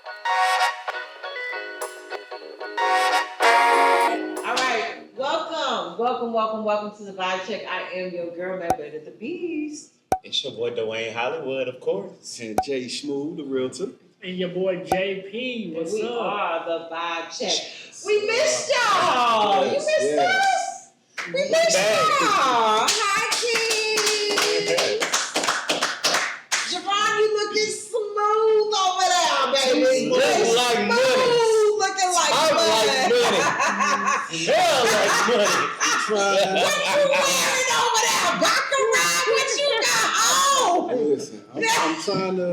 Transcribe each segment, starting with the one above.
All right, welcome to the Vibe Check. I am your girl, man, better the beast. It's your boy Dwayne Hollywood, of course. And Jay Smooth, the realtor. And your boy JP. What's we up? We are the Vibe Check. We missed y'all. Yes, You missed us. We missed y'all. Hi, kids. Javon, you looking smooth over there, baby. Looking like money. Looking like I'm money. like money. Hell like money. What you wearing over there? Baccarat? What you got on? Hey, listen, I'm trying to,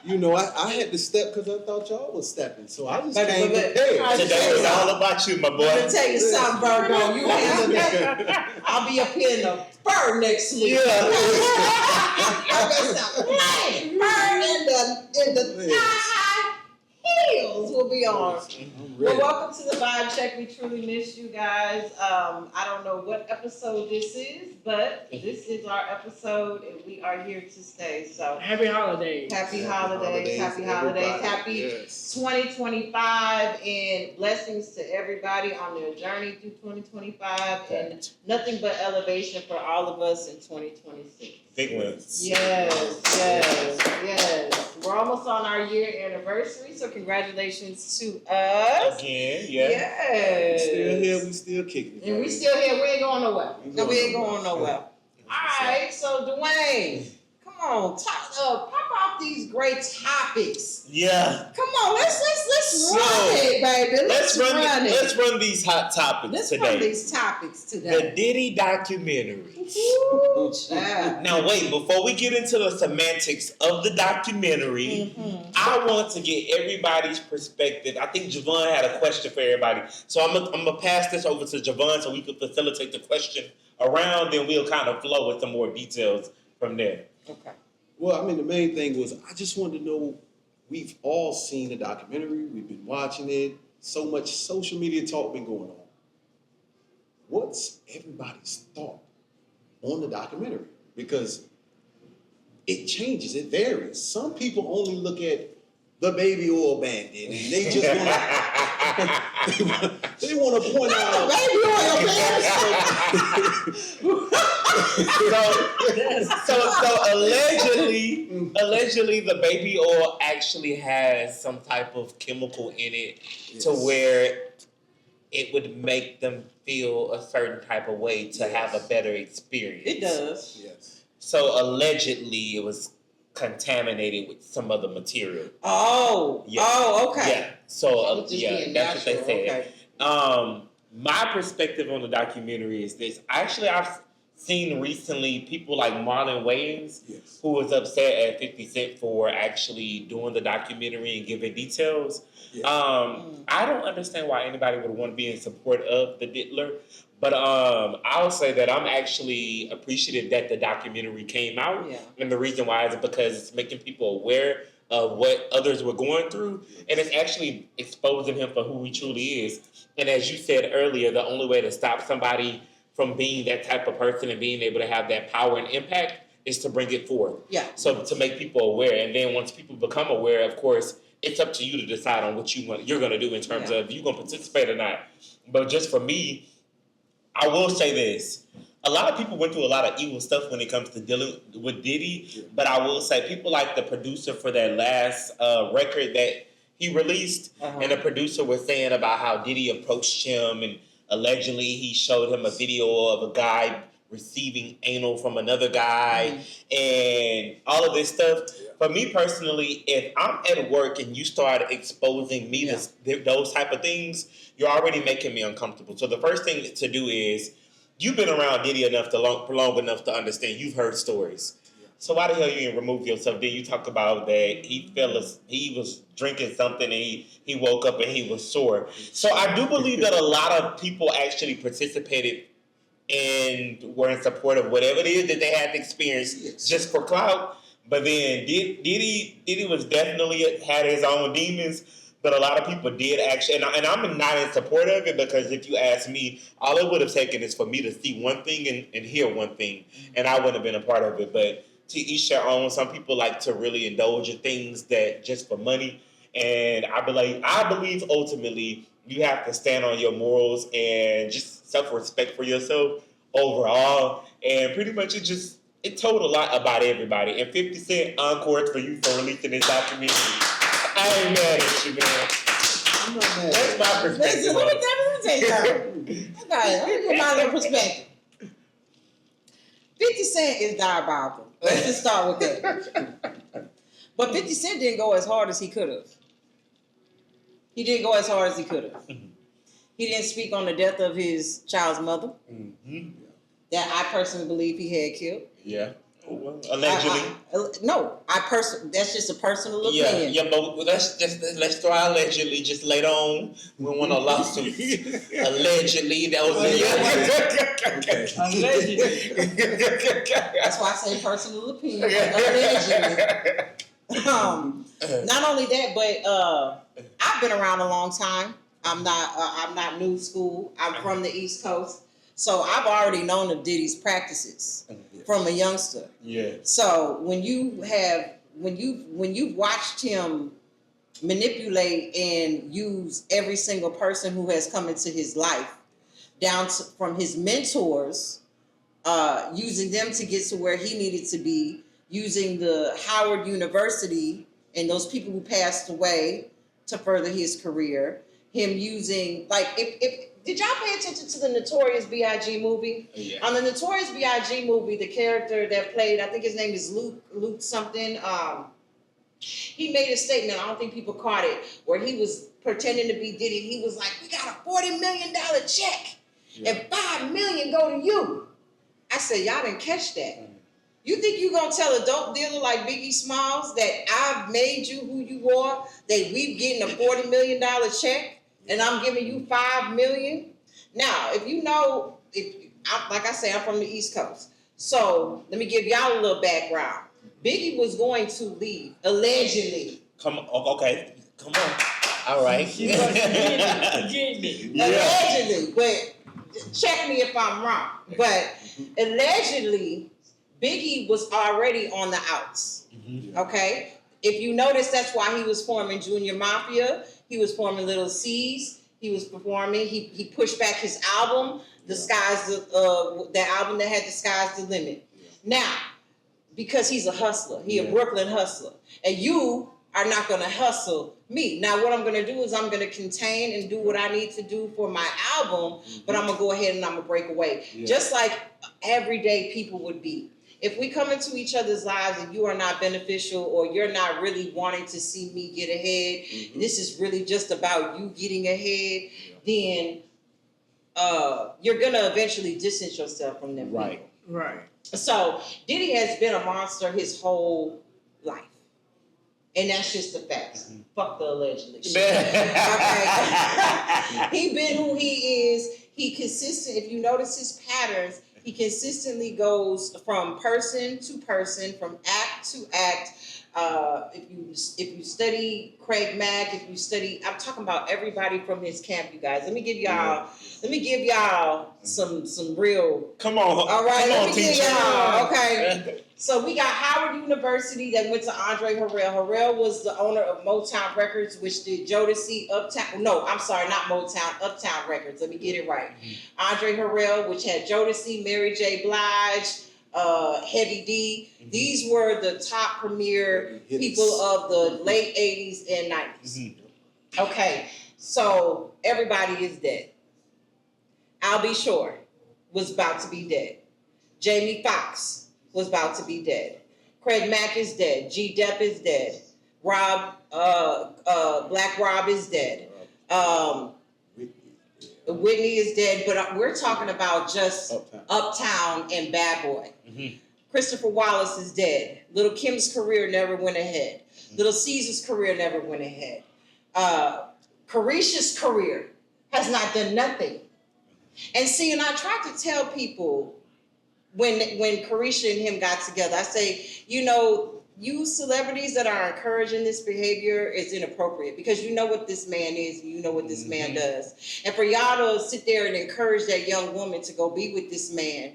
I had to step because I thought y'all was stepping. So I just came prepared. Today was all about you, my boy. Let me tell you something, Virgo. You handle that. I'll be up here in the fur next week. Yeah. I'm gonna stop playing. Fur in the thigh heels will be on. Well, welcome to the Vibe Check. We truly missed you guys. I don't know what episode this is, but this is our episode, and we are here to stay. So Happy holidays. Happy holidays. Happy 2025, and blessings to everybody on their journey through 2025, and nothing but elevation for all of us in 2026. Big wins. Yes. We're almost on our year anniversary, so congratulations to us. Again, yeah. Yes. We still here, we still kicking it. And we still here. We ain't going nowhere. We ain't going going nowhere. All right, so Dwayne, come on, pop off these great topics. Yeah. Come on, let's run it, baby. Let's run it. Let's run these hot topics Let's today. run these topics The today. Diddy documentary. Ooh, child. Now wait, before we get into the semantics of the documentary, I want to get everybody's perspective. I think Javon had a question for everybody. So I'm gonna pass this over to Javon so we can facilitate the question around, then we'll kind of flow with some more details from there. Okay. Well, the main thing was I just wanted to know, we've all seen the documentary, we've been watching it, so much social media talk been going on. What's everybody's thought on the documentary? Because it changes, it varies. Some people only look at the baby oil bandit and they just want to point out Baby oil, So allegedly, the baby oil actually has some type of chemical in it to where it would make them feel a certain type of way to have a better experience. It does. Yes. So allegedly, it was contaminated with some other material. Oh. Yeah. Oh, okay. Yeah. So Just being that's what they natural, said. okay. My perspective on the documentary is this. Actually, I've seen recently people like Marlon Wayans, who was upset at 50 Cent for actually doing the documentary and giving details. Yes. I don't understand why anybody would want to be in support of the Diddler, but I'll say that I'm actually appreciative that the documentary came out. Yeah. And the reason why is because it's making people aware of what others were going through, and it's actually exposing him for who he truly is. And as you said earlier, the only way to stop somebody from being that type of person and being able to have that power and impact is to bring it forth. Yeah. So to make people aware, and then once people become aware, of course, it's up to you to decide on what you're going to do in terms of if you're going to participate or not. But just for me, I will say this. A lot of people went through a lot of evil stuff when it comes to dealing with Diddy, but I will say people like the producer for that last record that he released, and the producer was saying about how Diddy approached him, and allegedly he showed him a video of a guy receiving anal from another guy, and all of this stuff. For me personally, if I'm at work and you start exposing me to those type of things, you're already making me uncomfortable. So the first thing to do is, you've been around Diddy enough to long enough to understand. You've heard stories. So why the hell you didn't remove yourself? Then you talk about that he was drinking something and he woke up and he was sore. So I do believe that a lot of people actually participated and were in support of whatever it is that they had to experience just for clout. But then Diddy was definitely had his own demons. But a lot of people did actually, and I'm not in support of it, because if you ask me, all it would have taken is for me to see one thing and hear one thing, and I wouldn't have been a part of it. But to each their own. Some people like to really indulge in things that just for money. And I believe ultimately you have to stand on your morals and just self-respect for yourself overall. And pretty much it told a lot about everybody. And 50 Cent encored for you for releasing this documentary. I ain't mad at you, man. I'm not mad. That's my perspective. Listen, let me take that. Okay, let me put my little perspective. 50 Cent is diabolical. Let's just start with that. But 50 Cent didn't go as hard as he could have. He didn't go as hard as he could have. He didn't speak on the death of his child's mother. Mm-hmm. That I personally believe he had killed. Yeah. Allegedly. That's just a personal opinion. Yeah, but let's throw out allegedly just later on. We want a lawsuit. Allegedly, that was Allegedly. That's why I say personal opinion. Allegedly. Not only that, but I've been around a long time. I'm not new school. I'm from the East Coast, so I've already known of Diddy's practices from a youngster. Yeah. So when you've watched him manipulate and use every single person who has come into his life, from his mentors, using them to get to where he needed to be, using the Howard University and those people who passed away to further his career. Him using, like, if did y'all pay attention to the Notorious B.I.G. movie? Yeah. On the Notorious B.I.G. movie, the character that played, I think his name is Luke something, he made a statement, I don't think people caught it, where he was pretending to be Diddy. He was like, we got a $40 million check, and $5 million go to you. I said, y'all didn't catch that. You think you gonna tell a dope dealer like Biggie Smalls that I've made you who you are, that we've getting a $40 million check, and I'm giving you $5 million? Now, if you know, like I say, I'm from the East Coast, so let me give y'all a little background. Biggie was going to leave, allegedly. Come on, okay, come on. All right. Allegedly, but check me if I'm wrong. But allegedly, Biggie was already on the outs. Okay? If you notice, that's why he was forming Junior Mafia. He was forming Little C's. He was performing. He pushed back his album, the album that had The Sky's the Limit. Now, because he's a hustler. He a Brooklyn hustler. And you are not going to hustle me. Now, what I'm going to do is I'm going to contain and do what I need to do for my album, but I'm going to go ahead and I'm going to break away. Yeah. Just like everyday people would be. If we come into each other's lives and you are not beneficial or you're not really wanting to see me get ahead, and this is really just about you getting ahead, then you're going to eventually distance yourself from them people. Right. So Diddy has been a monster his whole life. And that's just the facts. Fuck the allegedly. Okay. He been who he is. He consistent. If you notice his patterns, he consistently goes from person to person, from act to act. If you study Craig Mack, I'm talking about everybody from his camp, you guys. Let me give y'all some real. Come on. All right, let me give y'all. Okay. So we got Howard University that went to Andre Harrell. Harrell was the owner of Motown Records, which did Jodeci, Uptown. No, I'm sorry, not Motown, Uptown Records. Let me get it right. Andre Harrell, which had Jodeci, Mary J. Blige, Heavy D. These were the top premier people of the late 80s and 90s. Okay, so everybody is dead. I'll Be Sure was about to be dead. Jamie Foxx was about to be dead. Craig Mack is dead. G. Depp is dead. Black Rob is dead. Whitney is dead, but we're talking about just Uptown and Bad Boy. Christopher Wallace is dead. Little Kim's career never went ahead. Little Caesar's career never went ahead. Carisha's career has not done nothing. And see, and I try to tell people when Carisha and him got together, I say, you celebrities that are encouraging this behavior is inappropriate because you know what this man is and you know what this man does. And for y'all to sit there and encourage that young woman to go be with this man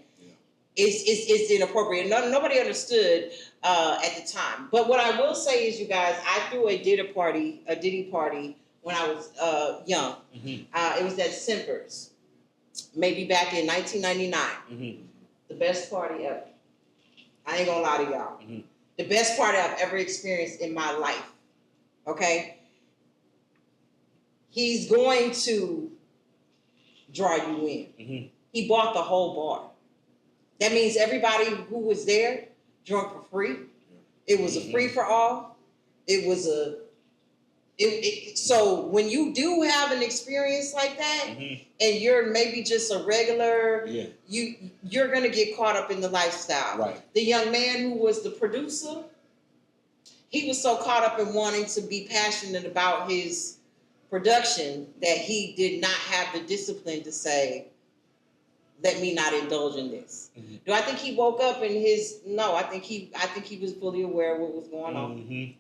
is inappropriate. Nobody understood at the time. But what I will say is, you guys, I threw a Diddy party when I was young. It was at Semper's, maybe back in 1999. The best party ever. I ain't gonna lie to y'all. The best party I've ever experienced in my life. Okay? He's going to draw you in. He bought the whole bar. That means everybody who was there drunk for free. It was a free for all. It was so when you do have an experience like that, and you're maybe just a regular, you're gonna get caught up in the lifestyle. Right. The young man who was the producer, he was so caught up in wanting to be passionate about his production that he did not have the discipline to say, let me not indulge in this. Do I think he woke up in his? No, I think he was fully aware of what was going on.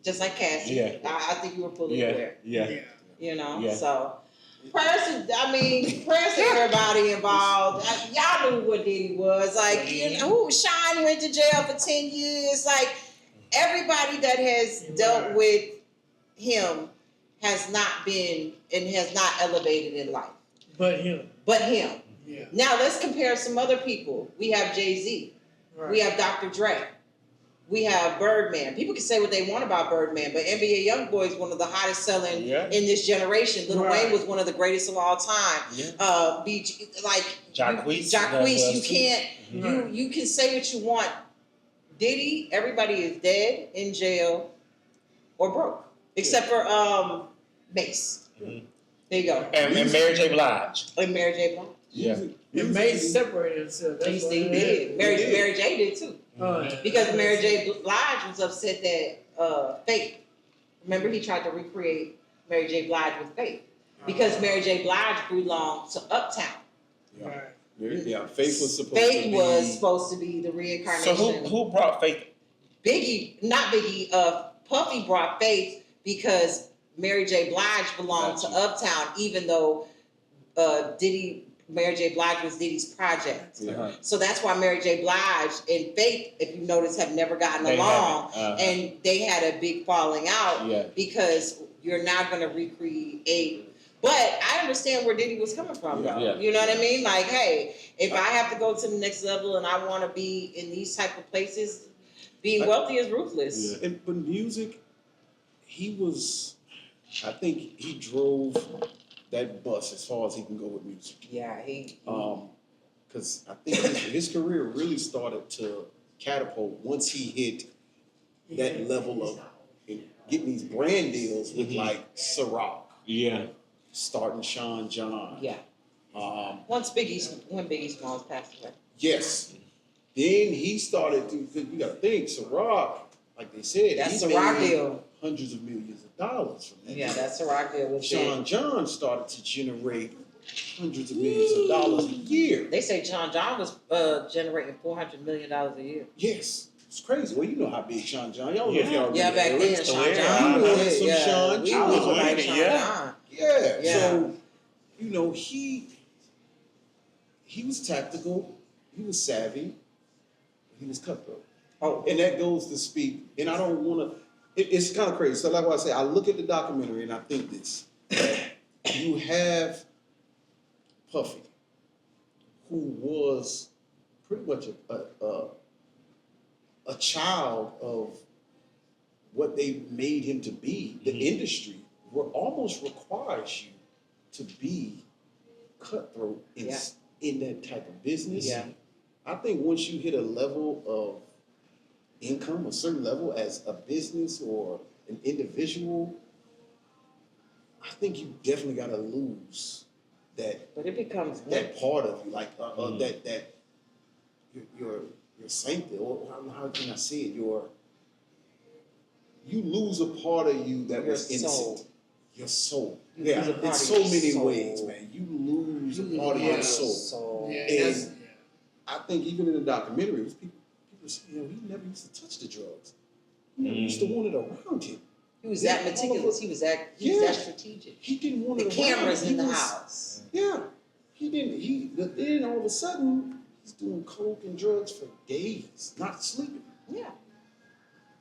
Just like Cassie. I think you were fully aware. You know, so prayers to everybody involved. Y'all knew what Diddy was. Like, you know, Sean went to jail for 10 years. Like, everybody that has dealt with him has not been and has not elevated in life. But him. Yeah. Now let's compare some other people. We have Jay-Z. Right. We have Dr. Dre. We have Birdman. People can say what they want about Birdman, but NBA YoungBoy is one of the hottest selling in this generation. Lil Wayne was one of the greatest of all time. Jacquees, you can't you can say what you want. Diddy, everybody is dead, in jail, or broke. Except for Mace. There you go. And Mary J. Blige. And Mary J. Blige. And Mace separated himself. He did. Mary J. did too. Because Mary J. Blige was upset that Faith. Remember, he tried to recreate Mary J. Blige with Faith. Because Mary J. Blige belonged to Uptown. Faith was supposed to be the reincarnation. So who brought Faith? Puffy brought Faith because Mary J. Blige belonged to Uptown, even though Mary J. Blige was Diddy's project. So that's why Mary J. Blige and Faith, if you notice, have never gotten along. And they had a big falling out because you're not going to recreate. But I understand where Diddy was coming from, though. You know what I mean? Like, hey, if I have to go to the next level and I want to be in these type of places, being wealthy is ruthless. But music, I think he drove that bus as far as he can go with music. Because I think his career really started to catapult once he hit that level of getting these brand deals with like Ciroc. Starting Sean John. When Biggie Smalls passed away. Yes. Then he started to, you got to think, Ciroc, like they said, that's Ciroc deal. Hundreds of millions of dollars from that. That Ciroc deal was Sean John started to generate hundreds of millions of dollars a year. They say Sean John was generating $400 million a year. Yes. It's crazy. Well, you know how big Sean John. Y'all know if y'all remember. Back then, Sean John was some Sean John. So, you know, he was tactical. He was savvy. He was cutthroat. And that goes to speak. And I don't want to. It's kind of crazy. So, like what I say, I look at the documentary and I think this: that you have Puffy, who was pretty much a child of what they made him to be. The industry almost requires you to be cutthroat in that type of business. I think once you hit a level of income, a certain level as a business or an individual, I think you definitely got to lose that. But it becomes that part of you, like that your sanctity, or how can I say it? You lose a part of you that was innocent. Your soul. In so many ways, man. You lose a part of your soul. And I think even in the documentary, it was people saying, he never used to touch the drugs. He never used to want it around him. He was that meticulous. He was that strategic. He didn't want the cameras in the house. Yeah. He didn't. Then all of a sudden, He's doing coke and drugs for days, not sleeping. Yeah.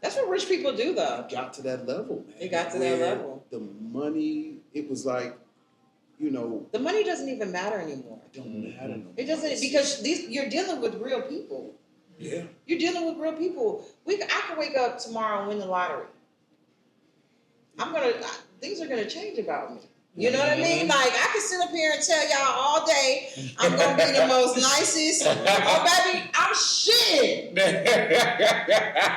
That's what rich people do, though. It got to that level, man. It got to that where level. The money, it was like, you know. The money doesn't even matter anymore. It don't matter no more. It doesn't, because you're dealing with real people. Yeah. You're dealing with real people. I could wake up tomorrow and win the lottery. Things are gonna change about me. You know what I mean? Like, I can sit up here and tell y'all all day, I'm gonna be the most nicest. Oh, baby, I'm shitting.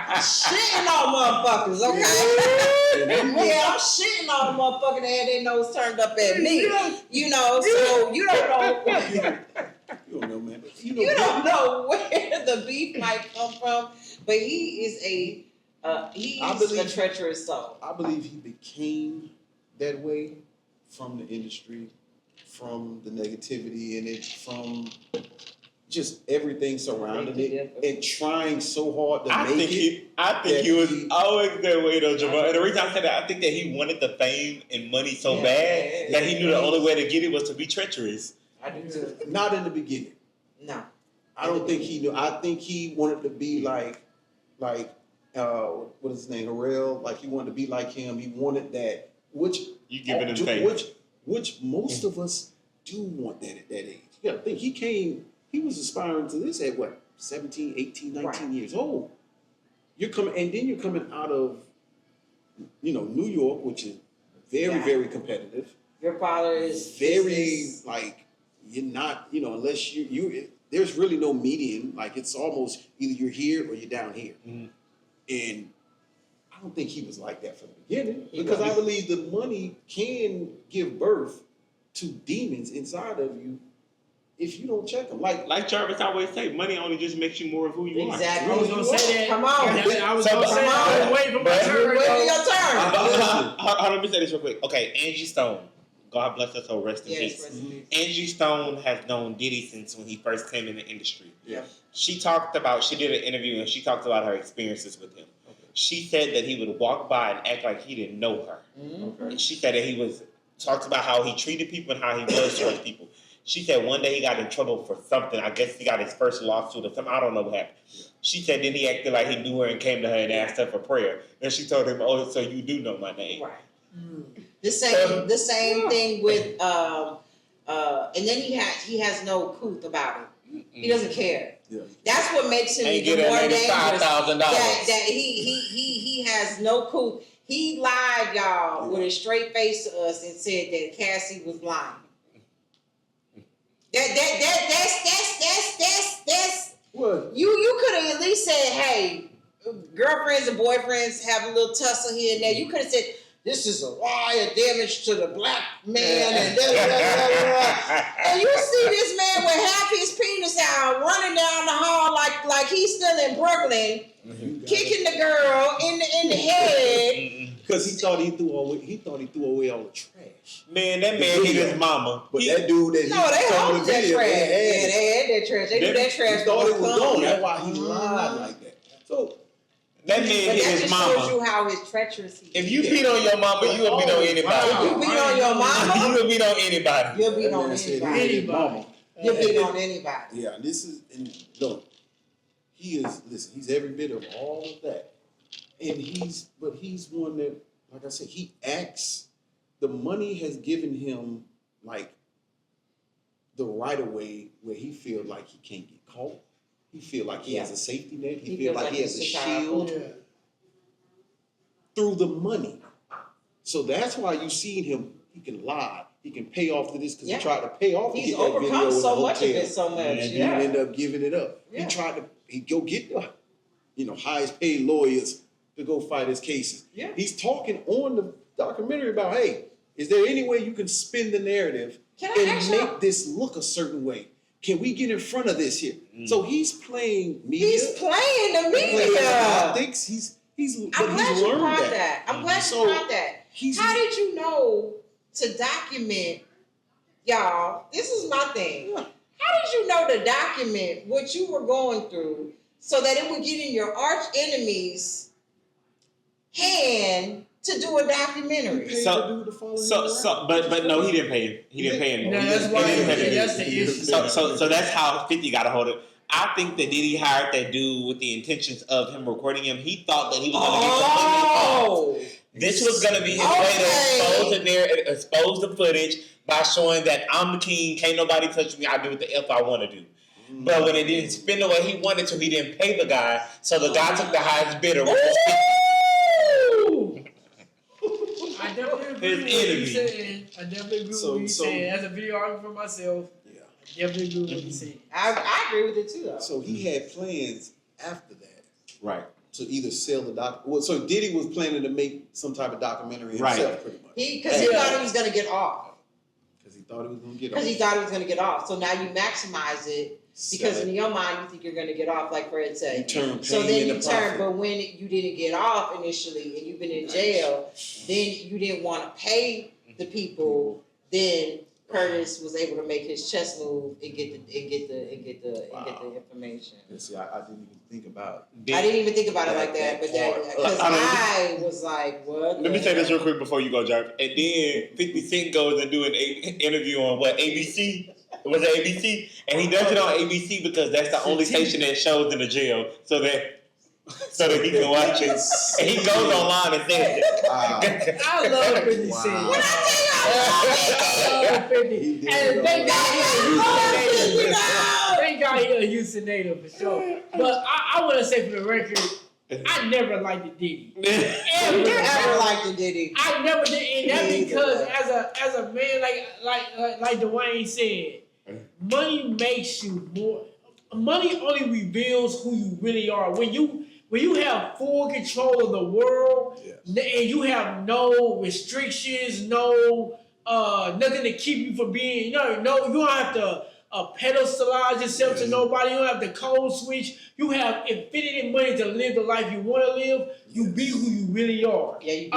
I'm shitting on motherfuckers, okay? Yeah, I'm shitting on the motherfucker that had their nose turned up at me. You know, so you don't know. You don't know, man. But You don't know where the beef might come from, but he is a treacherous soul. I believe he became that way from the industry, from the negativity in it, from just everything surrounding it, and trying so hard to make it. I think he was always that way though, Jamal. And the reason I said that, I think that he wanted the fame and money so bad that he knew the only way to get it was to be treacherous. I do too. Not in the beginning. No. I don't think he knew. I think he wanted to be like what is his name, Harrell? Like he wanted to be like him. He wanted that, which you giving him fame, which most of us do want that at that age. You got to think he was aspiring to this at what, 17, 18, 19 years old. You're coming out of, New York, which is very, very competitive. Your father is very like, you're not, unless you there's really no median. Like it's almost either you're here or you're down here. Mm-hmm. And I don't think he was like that from the beginning, because I believe the money can give birth to demons inside of you if you don't check them. Like Jarvis always say, money only just makes you more of who you are. Exactly. I was gonna say that. Come on. I was gonna say that. I was waiting for my turn. Wait for your turn. Hold on, let me say this real quick. Okay, Angie Stone. God bless her soul, rest in peace. Angie Stone has known Diddy since when he first came in the industry. Yeah. She did an interview and she talked about her experiences with him. Okay. She said that he would walk by and act like he didn't know her. Mm-hmm. And she said that talked about how he treated people and how he was towards people. She said one day he got in trouble for something. I guess he got his first lawsuit or something. I don't know what happened. She said then he acted like he knew her and came to her and asked her for prayer. And she told him, "Oh, so you do know my name." Right. Mm-hmm. The same thing with and then he has no couth about it. He doesn't care. Yeah. That's what makes him even more dangerous. $5,000. That he has no couth. He lied, y'all, with a straight face to us and said that Cassie was blind. That's what? You could have at least said, hey, girlfriends and boyfriends have a little tussle here and there. You could have said, this is a lie of damage to the black man and da, da, da, da, da. And you see this man with half his penis out running down the hall like he's still in Brooklyn, kicking the girl in the head. Because he thought he threw away all the trash. Man, that man hit his mama. But that dude that they held that trash. They had that trash. They knew that trash. He thought it was gone. That's why he lied like that. So that man hit his mama. That just shows you how his treacherous he is. If you beat on your mama, you will beat on anybody. Wow. You beat on your mama, you will beat on anybody. You'll beat on anybody. You'll beat on anybody. Yeah, he's every bit of all of that. And he's one that, like I said, he acts, the money has given him like the right of way where he feels like he can't get caught. He feels like he has a safety net. He feels like he has a shield through the money. So that's why you seen him, he can lie. He can pay off to this because he tried to pay off to get that video in the hotel. So much of it so much. And he ended up giving it up. Yeah. He go get the highest paid lawyers to go fight his cases. Yeah. He's talking on the documentary about, hey, is there any way you can spin the narrative and make this look a certain way? Can we get in front of this here? So he's playing media. He's playing the media. I'm glad you caught that. I'm glad you caught that. How did you know to document, y'all? This is my thing. How did you know to document what you were going through so that it would get in your arch enemy's hand to do a documentary? But no, he didn't pay him. He didn't pay him. No, that's why. That's the issue. So that's how 50 got a hold of it. I think that Diddy hired that dude with the intentions of him recording him. He thought that he was going to get some money. This was going to be his way to expose the footage by showing that I'm the king, can't nobody touch me, I do what the F I want to do. But when it didn't spin the way he wanted to, he didn't pay the guy, so the guy took the highest bidder. I definitely agree with what he's saying. I definitely agree with what he's saying. As a videographer myself, I definitely agree with what he's saying. I agree with it too, though. So he had plans after that. Right. To either sell the doc. So Diddy was planning to make some type of documentary himself, pretty much. Because he thought he was going to get off. Because he thought he was going to get off. Because he thought he was going to get off. So now you maximize it. Because in your mind, you think you're going to get off, like Fred said. So then you turn, but when you didn't get off initially and you've been in jail, then you didn't want to pay the people. Then Curtis was able to make his chess move and get the information. See, I didn't even think about it. I didn't even think about it like that, but because I was like, what? Let me say this real quick before you go, Jarvis. And then 50 Cent goes and do an interview on ABC? Was it ABC? And he does it on ABC because that's the only station that shows in the jail, so that he can watch it. And he goes online and says it. I love 50 Cent. When I love 50. And thank God he's a Houston native for sure. But I want to say for the record, I never liked the Diddy. Never liked the Diddy. I never did, and that's because as a man, like Dwayne said, money makes you more. Money only reveals who you really are. When you have full control of the world, and you have no restrictions, no nothing to keep you from being, you don't have to pedestalize yourself to nobody. You don't have to code switch. You have infinite money to live the life you want to live. You be who you really are. Yeah, you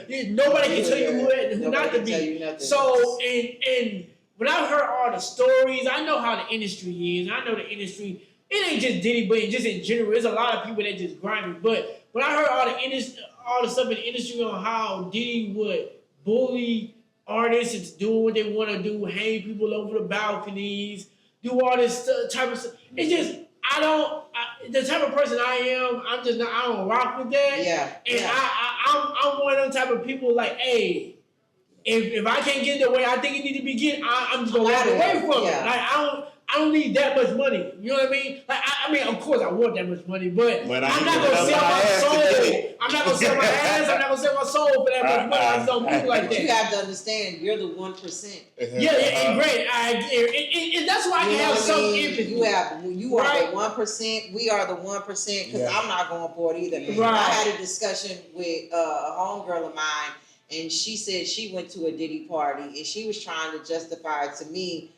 be nobody can tell you who not to be. So, and when I heard all the stories, I know how the industry is. I know the industry, it ain't just Diddy, but just in general, there's a lot of people that just grind me. But when I heard all the stuff in the industry on how Diddy would bully artists and doing what they want to do, hang people over the balconies, do all this type of stuff. It's just, the type of person I am, I don't rock with that. Yeah. And I'm one of them type of people like, hey, if I can't get it the way I think it need to be get, I'm just gonna walk away from it. Like I don't need that much money. You know what I mean? Like I mean, of course I want that much money, but I'm not gonna sell my soul. I'm not gonna sell my ass. I'm not gonna sell my soul for that much money. I just don't move like that. You have to understand, you're the 1%. Yeah, and great. And that's why I can have some empathy. You are the 1%. We are the 1% because I'm not going for it either. Right. I had a discussion with a homegirl of mine. And she said she went to a Diddy party and she was trying to justify it to me.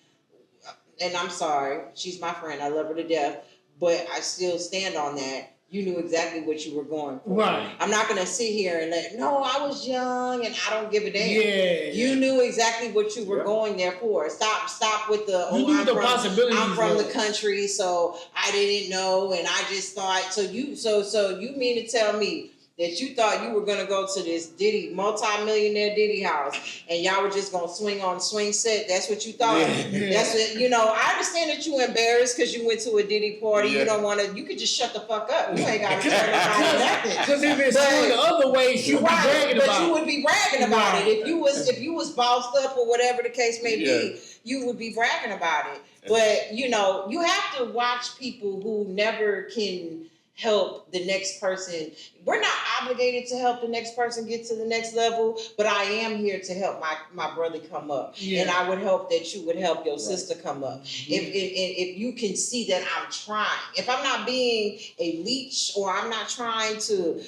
And I'm sorry, she's my friend. I love her to death. But I still stand on that. You knew exactly what you were going for. Right. I'm not going to sit here and I was young and I don't give a damn. Yeah. You knew exactly what you were going there for. Stop with I'm from the country, so I didn't know and I just thought. So you mean to tell me that you thought you were going to go to this Diddy, multi-millionaire Diddy house, and y'all were just going to swing on swing set? That's what you thought? Yeah. That's what, I understand that you embarrassed because you went to a Diddy party. Yeah. You don't want to, you could just shut the fuck up. You ain't got to turn around nothing. Because if it's going the other way, you would be bragging about it. But you would be bragging about it. If you was bossed up or whatever the case may be, you would be bragging about it. But, you have to watch people who never can help the next person. We're not obligated to help the next person get to the next level, but I am here to help my brother come up. Yeah. And I would hope that you would help your sister come up. Mm-hmm. If you can see that I'm trying. If I'm not being a leech or I'm not trying to,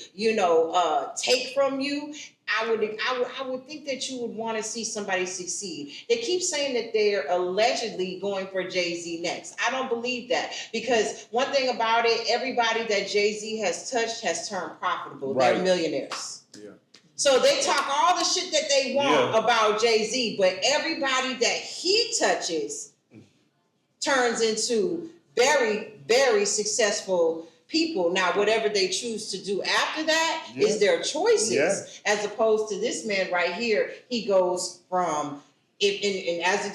take from you, I would think that you would want to see somebody succeed. They keep saying that they're allegedly going for Jay-Z next. I don't believe that because one thing about it, everybody that Jay-Z has touched has turned profitable. Right. They're millionaires. Yeah. So they talk all the shit that they want about Jay-Z, but everybody that he touches turns into very, very successful people. Now, whatever they choose to do after that is their choices, as opposed to this man right here. He goes from and as the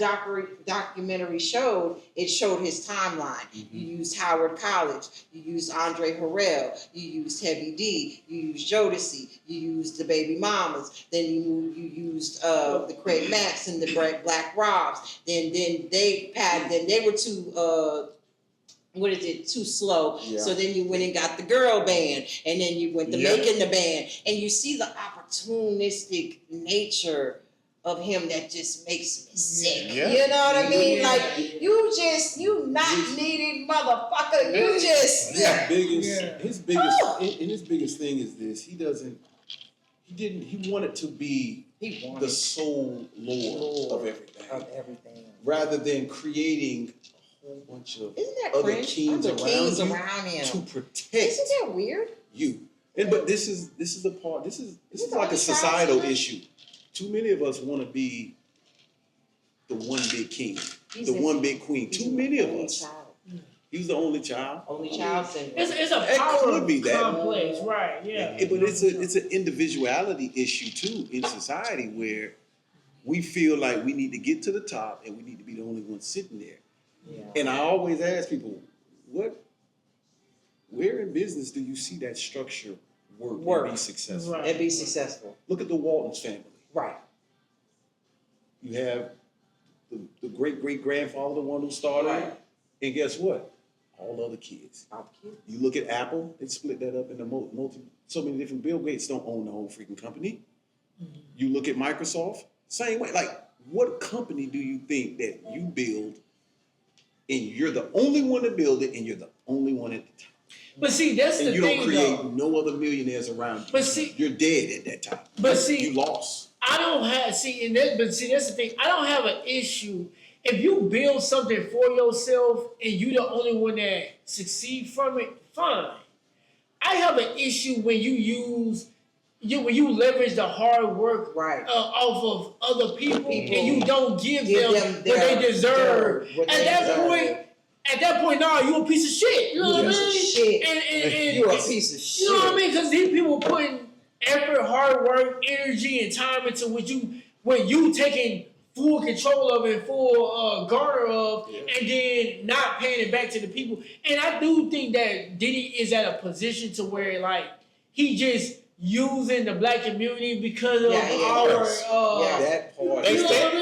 documentary showed, it showed his timeline. You used Howard College, you used Andre Harrell, you used Heavy D, you used Jodeci, you used the Baby Mamas, then you used the Craig Max and the Black Robs. Then they were too slow. Yeah. So then you went and got the girl band, and then you went to making the band, and you see the opportunistic nature of him that just makes me sick. Yeah. You know what I mean? Like you not needed motherfucker. You just his biggest thing is this. He wanted to be the sole lord of everything. Rather than creating a whole bunch of Isn't that other cringe? kings Other around him to protect. Isn't that weird? You. But this is the part. This is like a societal issue. Too many of us want to be the one big king, one big queen. Too many of us. He's the only child. Only child syndrome. It's a power could be that. complex, right? Yeah. But it's an individuality issue too in society where we feel like we need to get to the top and we need to be the only one sitting there. Yeah. And I always ask people, where in business do you see that structure work and be successful? Right. And be successful. Look at the Waltons family. Right. You have the great-great-grandfather, the one who started it. Right. And guess what? All the other kids. You look at Apple, they split that up into so many different. Bill Gates don't own the whole freaking company. Mm-hmm. You look at Microsoft, same way. Like, what company do you think that you build and you're the only one to build it and you're the only one at the top? But see, that's and the thing, you don't create no other millionaires around you. But see, you're dead at that time. But see, you lost. I don't have that's the thing. I don't have an issue if you build something for yourself and you the only one that succeed from it. Fine. I have an issue when when you leverage the hard work off of other people and you don't give them what they deserve. At that point, nah, you a piece of shit. You know what I mean? And you're a piece of shit. You know what I mean? Because these people putting effort, hard work, energy, and time into what you taking full control of and full garner of, and then not paying it back to the people. And I do think that Diddy is at a position to where like he just using the black community because of that part. They said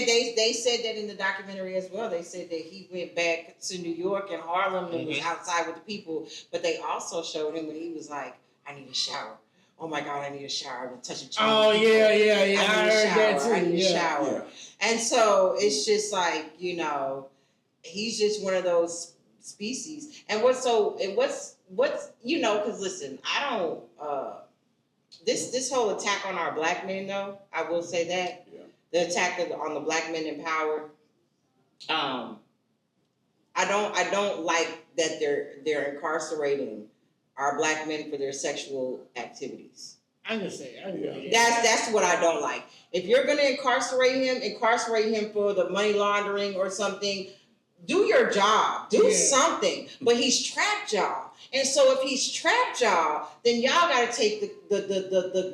that. They said that in the documentary as well. They said that he went back to New York and Harlem and was outside with the people. But they also showed him when he was like, "I need a shower. Oh my God, I need a shower. I'm touching." Oh yeah. I heard that too. I need a shower. Yeah. And so it's just like, you know, he's just one of those species. And what's you know, because listen, I don't this whole attack on our black men though, I will say that the attack on the black men in power, I don't like that they're incarcerating our black men for their sexual activities. I can say that's what I don't like. If you're gonna incarcerate him for the money laundering or something. Do your job. Do something. But he's trapped y'all. And so if he's trapped y'all, then y'all gotta take the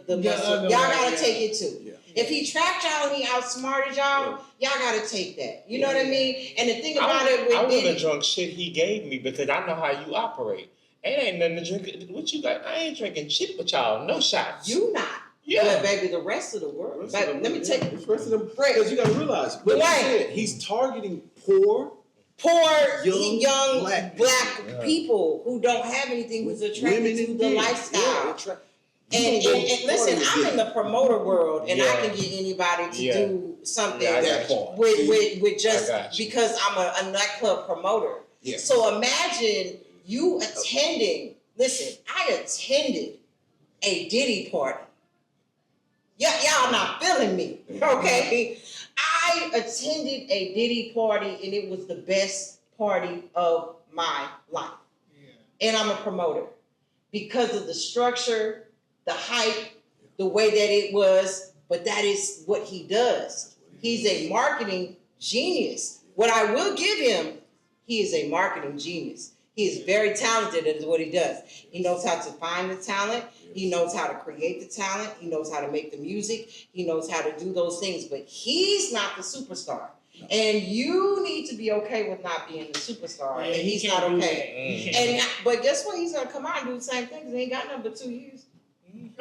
y'all gotta take it too. Yeah. If he trapped y'all and he outsmarted y'all, y'all gotta take that. You know what I mean? And the thing about I would have drunk shit he gave me because I know how you operate. It ain't nothing to drink. What you got? I ain't drinking shit with y'all. No shots. You not. Yeah. But baby, the rest of the world. Let me take the rest of them. Because you gotta realize, he's targeting poor, young black people who don't have anything, who's attracted to the lifestyle. And listen, I'm in the promoter world, and I can get anybody to do something with just because I'm a nightclub promoter. Yeah. So imagine you attending. Listen, I attended a Diddy party. Y'all not feeling me, okay? I attended a Diddy party, and it was the best party of my life. Yeah. And I'm a promoter because of the structure, the hype, the way that it was. But that is what he does. He's a marketing genius. What I will give him, he is a marketing genius. He is very talented at what he does. He knows how to find the talent. He knows how to create the talent. He knows how to make the music. He knows how to do those things. But he's not the superstar. And you need to be okay with not being the superstar. And he's not okay. And but guess what? He's gonna come out and do the same thing because he ain't got nothing but 2 years.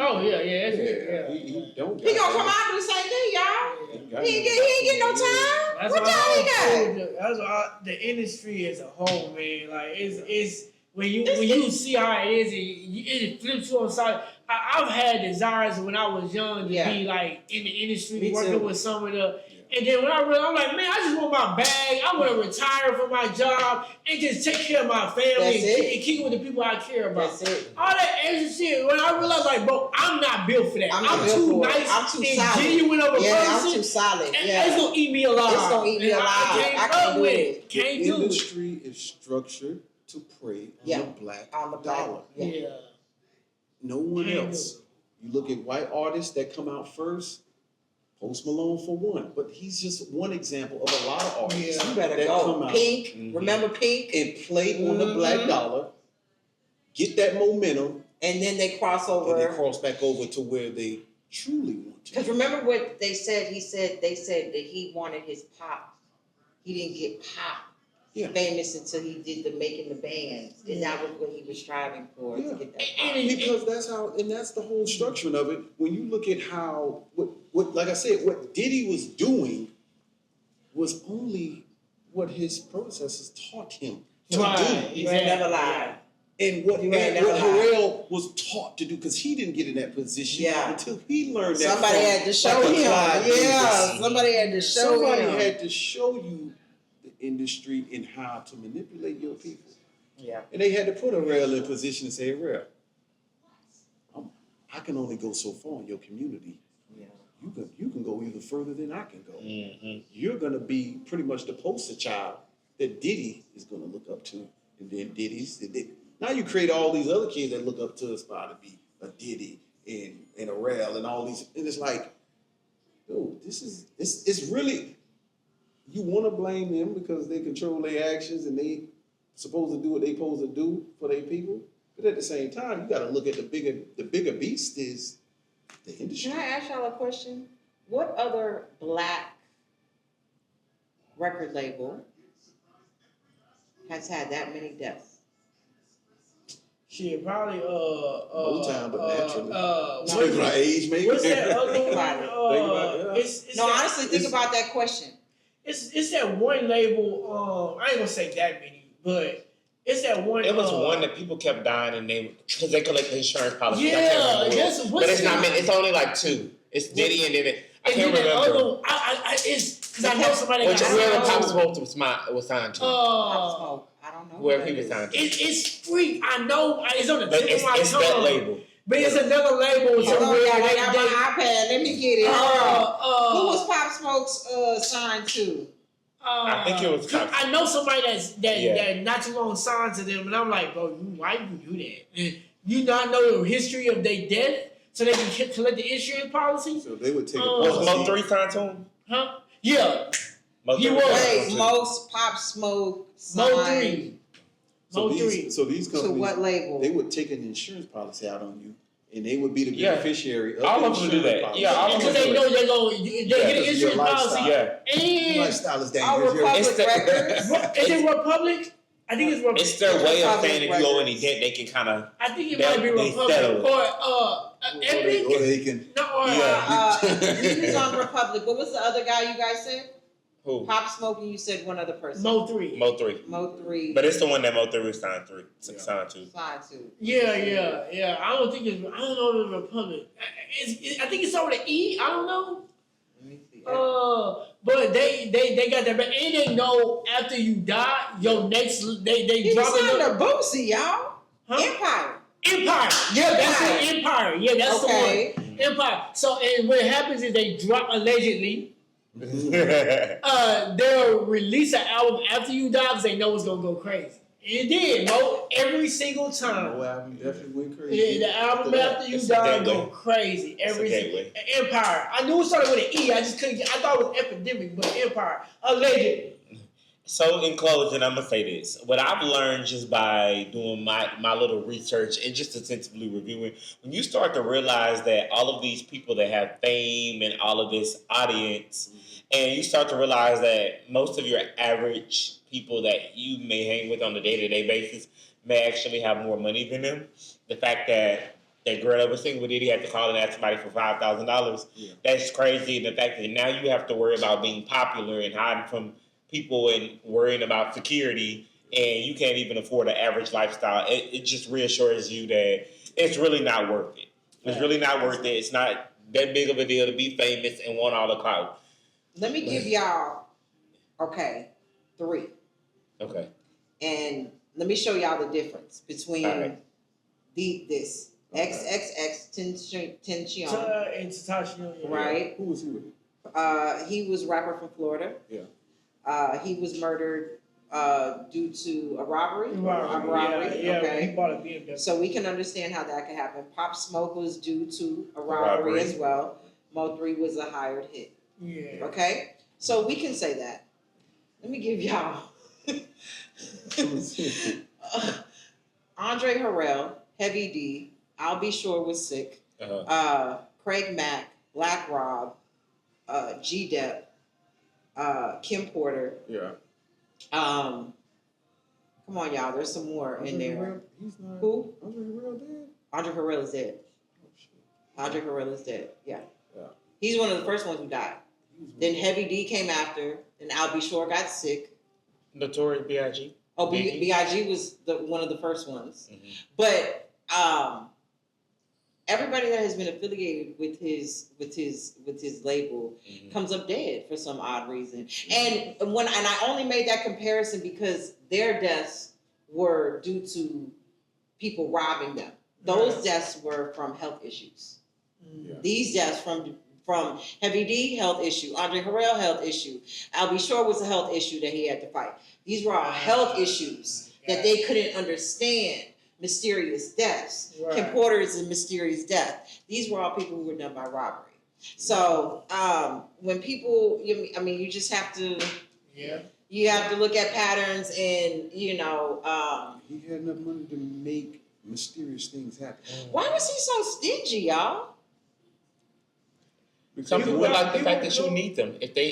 Oh yeah. He don't. He gonna come out and do the same thing, y'all. He ain't get no time. That's What time he got? That's why the industry as a whole, man. Like it's when you see how it is, it flips you on the side. I've had desires when I was young to be like in the industry, working with some of the. And then when I realized, I'm like, man, I just want my bag. I want to retire from my job and just take care of my family and keep with the people I care about. That's it. All that extra shit. When I realized, like, bro, I'm not built for that. I'm too nice. I'm too solid. Genuine of a person. I'm too solid. And it's gonna eat me alive. It's gonna eat me alive. I can't do it. The industry is structured to prey on the black dollar. Yeah. No one else. You look at white artists that come out first. Post Malone for one, but he's just one example of a lot of artists You better that go. come out Pink, remember Pink? and play on the black dollar, get that momentum, And then they cross over. and they cross back over to where they truly want to. Because remember what they said? They said that he wanted his pop. He didn't get pop famous until he did the making the bands, and that was what he was striving for to get that pop. Because that's how, and that's the whole structure of it. When you look at how, what like I said, what Diddy was doing was only what his predecessors taught him to do. You ain't never lied. And what Harrell was taught to do, because he didn't get in that position until he learned that. Somebody had to show him. Somebody had to show him. Somebody had to show you the industry and how to manipulate your people. Yeah. And they had to put Harrell in position and say, Harrell, I can only go so far in your community. Yeah. You can go even further than I can go. Mm-hmm. You're going to be pretty much the poster child that Diddy is going to look up to. And then now you create all these other kids that look up to aspire to be a Diddy and Harrell and all these. And it's like, dude, it's really, you want to blame them because they control their actions and they supposed to do what they supposed to do for their people. But at the same time, you got to look at the bigger beast is the industry. Can I ask y'all a question? What other black record label has had that many deaths? Shit, probably Motown, but naturally. What's my age, maybe. What's that other one? Honestly, think about that question. It's that one label. I ain't gonna say that many, but it's that one. It was one that people kept dying and because they collect the insurance policy. Yeah, but it's not many. It's only like two. It's Diddy and then I can't remember. It's because I know somebody. Whoever Pop Smoke was signed to. Pop Smoke. I don't know. Whoever he was signed to. It's free. I know. It's on the tip of my tongue. It's that label. But it's another label. I got my iPad. Let me get it. Who was Pop Smoke's signed to? I think it was. I know somebody that not too long signed to them, and I'm like, bro, why you do that? And you not know the history of their death, so they can collect the insurance policy. So they would take. Was Mo 3 signed to him? Huh? Yeah. He was. Wait, most Pop Smoke signed. Mo 3. So these companies. So what label? They would take an insurance policy out on you. And they would be the beneficiary of all the of them do that. policy. Yeah, all of them because they know they're going to get an insurance policy. Yeah. And lifestyle is dangerous. Is it Republic? I think it's Republic. It's their way of saying if you owe any debt, they can kind of. I think it might be Republic or Epic. Or they can. He was on Republic. What was the other guy you guys said? Who? Pop Smoke, and you said one other person. Mo 3. Mo 3. But it's the one that Mo 3 was signed to. Signed to. Yeah. I don't know if it's Republic. I think it's over the E. I don't know. Let me see. But they got that, and they know after you die, your next they drop it. He signed to Boosie, y'all. Huh? Empire. Yeah, that's it. Empire. Yeah, that's the one. Empire. So, and what happens is they drop allegedly. They'll release an album after you die because they know it's gonna go crazy. It did, Mo. Every single time. No album definitely went crazy. Yeah, the album after you die go crazy. Empire. I knew it started with an E. I just couldn't. I thought it was Epidemic, but Empire allegedly. So in closing, I'm gonna say this. What I've learned just by doing my little research and just attentively reviewing, when you start to realize that all of these people that have fame and all of this audience, and you start to realize that most of your average people that you may hang with on a day-to-day basis may actually have more money than them. The fact that that girl that was single with Diddy had to call and ask somebody for $5,000, that's crazy. And the fact that now you have to worry about being popular and hiding from people and worrying about security, and you can't even afford an average lifestyle. It just reassures you that it's really not worth it. It's really not worth it. It's not that big of a deal to be famous and want all the clout. Let me give y'all, three. Okay. And let me show y'all the difference between Alright. this XXX Tension, And Tatashi, right? Who was he with? He was a rapper from Florida. Yeah. He was murdered due to a robbery. Yeah, Okay. he bought a BMW. So we can understand how that could happen. Pop Smoke was due to a robbery as well. Mo3 was a hired hit. Yeah. Okay? So we can say that. Let me give y'all Andre Harrell, Heavy D, I'll Be Sure was sick. Craig Mack, Black Rob, G Dep, Kim Porter. Yeah. Come on, y'all. There's some more in there. He's not. Who? Andre Harrell dead? Andre Harrell is dead. Oh, shit. Andre Harrell is dead. Yeah. Yeah. He's one of the first ones who died. Then Heavy D came after, and I'll Be Sure got sick. Notorious B.I.G. Oh, B.I.G. was one of the first ones. Mm-hmm. But everybody that has been affiliated with his label comes up dead for some odd reason. And I only made that comparison because their deaths were due to people robbing them. Those deaths were from health issues. Yeah. These deaths from Heavy D, health issue. Andre Harrell, health issue. I'll Be Sure was a health issue that he had to fight. These were all health issues that they couldn't understand. Mysterious deaths. Right. Kim Porter is a mysterious death. These were all people who were done by robbery. So when people, you just have to. Yeah. You have to look at patterns, and He had enough money to make mysterious things happen. why was he so stingy, y'all? Some people like the fact that you need them. If you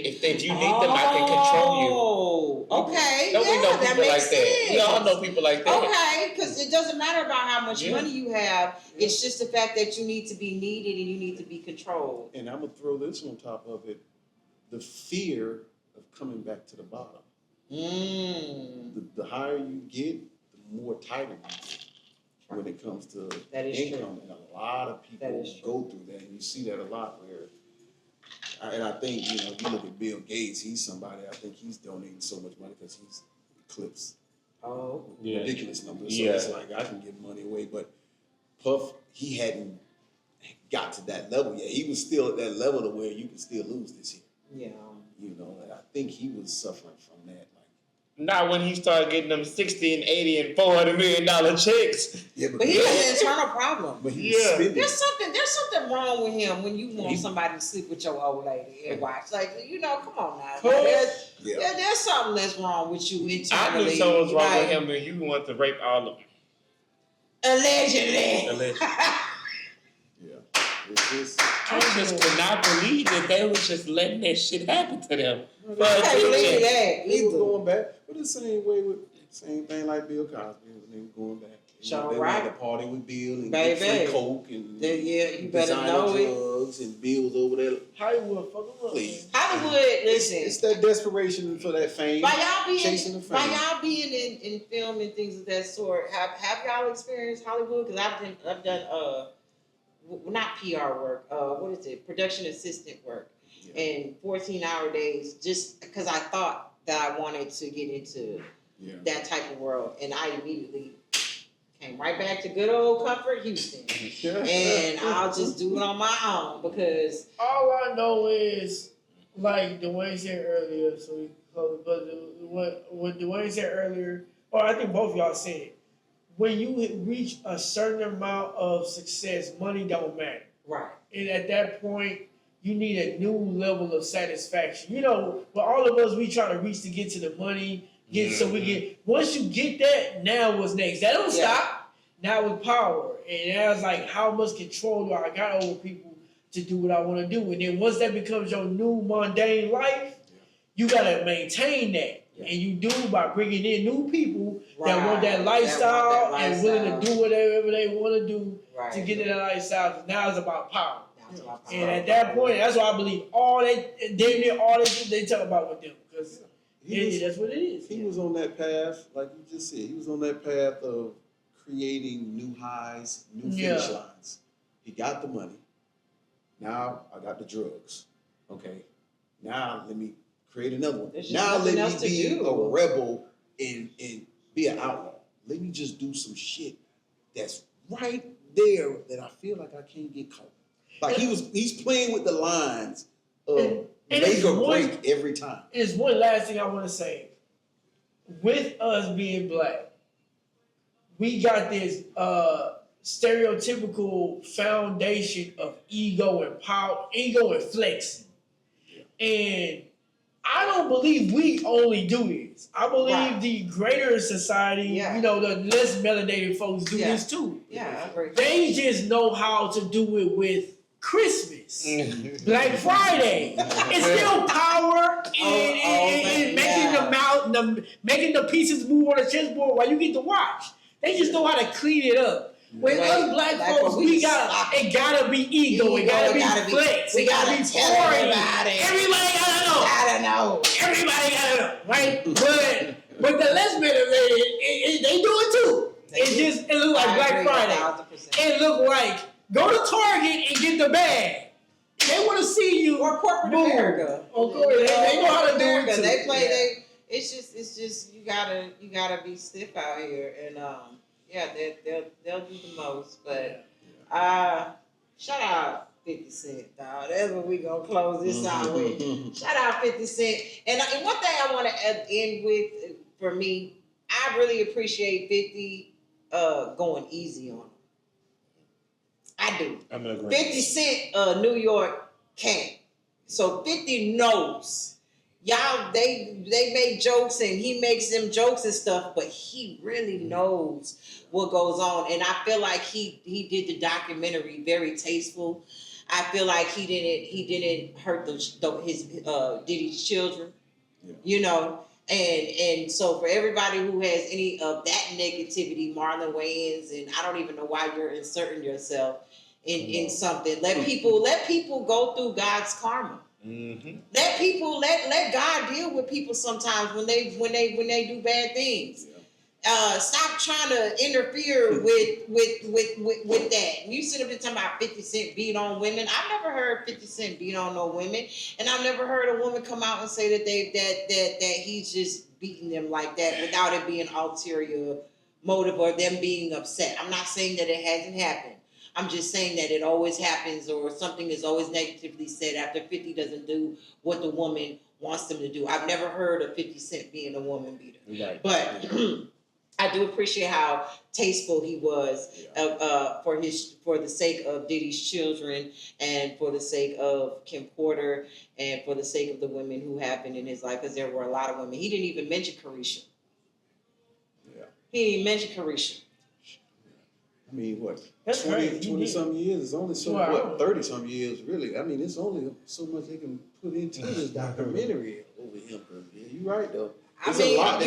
need them, I can control you. Oh, okay. Don't we know that people makes like that? sense. We all know people like that. Okay, because it doesn't matter about how much Yeah. money you have. It's just the fact that you need to be needed and you need to be controlled. And I'm gonna throw this on top of it: the fear of coming back to the bottom. The higher you get, the more tighter you get when it comes to That is income. And a lot of people That is go through that, and you see that a lot. And I think, you look at Bill Gates. He's somebody. I think he's donating so much money because he's eclipsed Oh. ridiculous numbers. So Yeah. it's like I can give money away, but Puff, he hadn't got to that level yet. He was still at that level to where you can still lose this year. Yeah. And I think he was suffering from that. Not when he started getting them 60 and 80 and $400 million checks. Yeah, But he has an internal problem. But he was spending. There's something wrong with him when you want somebody to sleep with your old lady and watch. Like, come on now. There's something that's wrong with you internally. I knew something was wrong with him and you want to rape all of them. Allegedly. I just could not believe that they were just letting that shit happen to them. I can't believe that. He was going back, but the same thing like Bill Cosby. They were going back. Sure, they right. had a party with Bill and Baby. free coke and You better designer know it. drugs and Bill's over there. Hollywood, fuck them up. Please. Hollywood, listen. It's that desperation for that fame. Chasing the fame. By y'all being in film and things of that sort, have y'all experienced Hollywood? Because I've done not PR work. What is it? Production assistant work. Yeah. And 14-hour days, just because I thought that I wanted to get into that type of world, and I immediately came right back to good old Comfort Houston, and I'll just do it on my own because all I know is, like Dwayne said earlier, so we close it, but what Dwayne said earlier, or I think both of y'all said, when you reach a certain amount of success, money don't matter. right. And at that point, you need a new level of satisfaction. You know, for all of us, we try to reach to get to the money, so we get. Once you get that, now what's next? That don't stop. Now with power, and now it's like, how much control do I got over people to do what I want to do? And then once that becomes your new mundane life, you gotta maintain that. And you do by bringing in new people that want that lifestyle and willing to do whatever they want to do to get to that lifestyle. Now it's about power. And at that point, that's why I believe all they talk about with them, because that's what it is. He was on that path, like you just said. He was on that path of creating new highs, new finish lines. He got the money. Now I got the drugs. Okay. Now let me create another one. Now let me be a rebel and be an outlaw. Let me just do some shit that's right there that I feel like I can't get caught. Like he's playing with the lines of make or break every time. There's one last thing I want to say. With us being black, we got this stereotypical foundation of ego and power, ego and flexing. And I don't believe we only do this. I believe the greater society, you know, the less melanated folks do this too. Yeah, I agree. They just know how to do it with Christmas, Black Friday. It's still power in making the pieces move on the chessboard while you get to watch. They just know how to clean it up. When us black folks, it gotta be ego, it gotta be flex, it gotta be pouring. Everybody gotta know. Everybody gotta know, right? But the less motivated, they do it too. It look like Black Friday. It look like go to Target and get the bag. They want to see you. Or corporate America. They know how to do it too. They play. It's just you gotta be stiff out here, and they'll do the most. But shout out 50 Cent, dog. That's what we gonna close this out with. Shout out 50 Cent. And one thing I want to end with, for me, I really appreciate 50 going easy on him. I do. I'm in agreement. 50 Cent, New York came. So 50 knows. Y'all, they make jokes and he makes them jokes and stuff, but he really knows what goes on. And I feel like he did the documentary very tasteful. I feel like he didn't hurt his Diddy's children, you know. And so for everybody who has any of that negativity, Marlon Wayans, and I don't even know why you're inserting yourself in something. Let people go through God's karma. Mm-hmm. Let God deal with people sometimes when they do bad things. Stop trying to interfere with that. You sit up there talking about 50 Cent beat on women. I've never heard 50 Cent beat on no women, and I've never heard a woman come out and say that he's just beating them like that without it being ulterior motive or them being upset. I'm not saying that it hasn't happened. I'm just saying that it always happens, or something is always negatively said after 50 doesn't do what the woman wants them to do. I've never heard of 50 Cent being a woman beater. Right. But I do appreciate how tasteful he was for the sake of Diddy's children, and for the sake of Kim Porter, and for the sake of the women who have been in his life, because there were a lot of women. He didn't even mention Carisha. Yeah. He didn't even mention Carisha. I mean, what? That's 20 some years. It's only 30 some years, really. I mean, it's only so much they can put into this documentary over him. Yeah, you're right, though. It's a lot,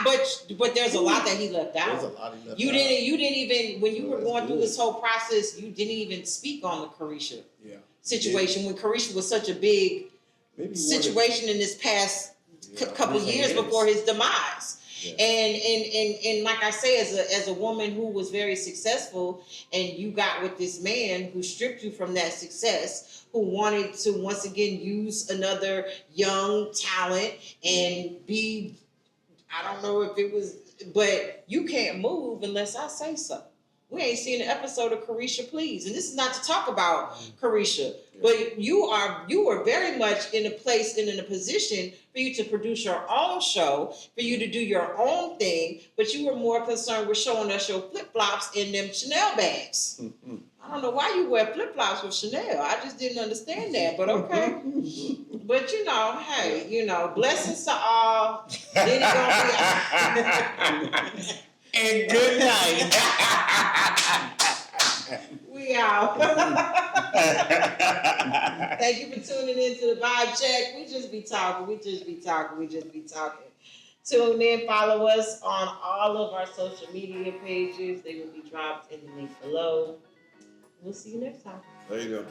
but there's a lot that he left out. There's a lot he left out. You didn't even, when you were going through this whole process, you didn't even speak on the Carisha situation, when Carisha was such a big situation in this past couple years before his demise. Yeah. And like I say, as a woman who was very successful, and you got with this man who stripped you from that success, who wanted to once again use another young talent and be, I don't know if it was, but you can't move unless I say so. We ain't seen an episode of Carisha Please. And this is not to talk about Carisha, but you are very much in a place and in a position for you to produce your own show, for you to do your own thing, but you were more concerned with showing us your flip-flops in them Chanel bags. Mm-hmm. I I don't know why you wear flip-flops with Chanel. I just didn't understand that, but okay. But you know, hey, you know, blessings to all. Diddy gonna be out. And good night. We out. Thank you for tuning in to the Vibe Check. We just be talking. Tune in, follow us on all of our social media pages. They will be dropped in the link below. We'll see you next time. There you go.